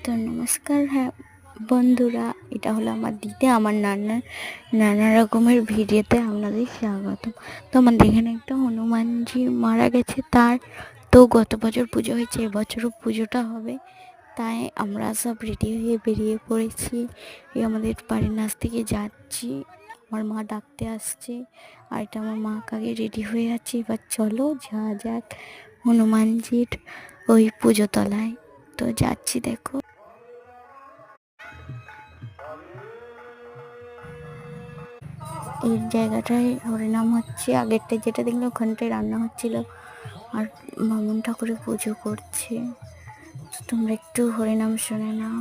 তো নমস্কার, হ্যাঁ বন্ধুরা, এটা হলো আমার দিদি, আমার নানা রকমের ভিডিওতে আপনাদের স্বাগত। তো আমাদের এখানে একটা হনুমানজি মারা গেছে, তার তো গত বছর পুজো হয়েছে, এবছরও পুজোটা হবে, তাই আমরা সব রেডি হয়ে বেরিয়ে পড়েছি। এই আমাদের বাড়ির নাচ থেকে যাচ্ছি, আমার মা ডাকতে আসছে, আর এটা আমার মা কাকে রেডি হয়ে আছে। এবার চলো যা যাক হনুমানজির ওই পুজো তলায়। তো যাচ্ছি, দেখো এই জায়গাটায় হরিনাম হচ্ছে, আগেরটা যেটা দেখলে ওখানটায় রান্না হচ্ছিল, আর বামুন ঠাকুরের পুজো করছে। তো তোমরা একটু হরিনাম শুনে নাও।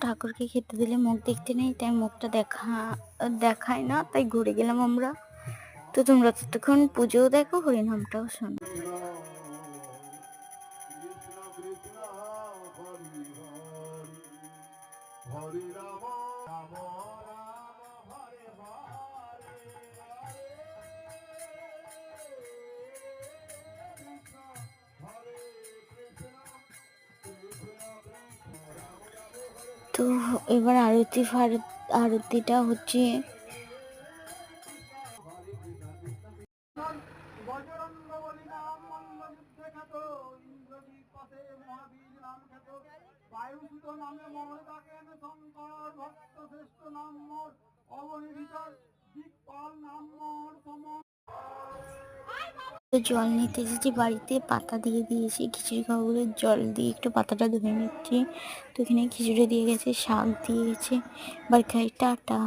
ঠাকুরকে খেতে দিলে মুখ দেখতে নেই, তাই মুখটা দেখায় না, তাই ঘুরে গেলাম আমরা। তো তোমরা ততক্ষণ পুজোও দেখো, হরিনামটাও শোনো। তো এবার আরতিটা হচ্ছে। বজরঙ্গ বলি নাম মল্ল যুদ্ধে খ্যাত, ইন্দ্রজিৎ পথে মহাবীর নাম খ্যাত, বায়ুসুত নামে মোর ডাকেন শঙ্কর, ভক্ত শ্রেষ্ঠ নাম মোর অবনী ভিতর, দিকপাল নাম মোর সমর। তো জল নিতে এসেছি বাড়িতে, পাতা দিয়ে দিয়েছি, খিচুড়ি খাবো বলে জল দিয়ে একটু পাতাটা ধুয়ে নিচ্ছি। তো এখানে খিচুড়ি দিয়ে গেছে, শাক দিয়ে গেছে, বাড়ি খাই, টাটা।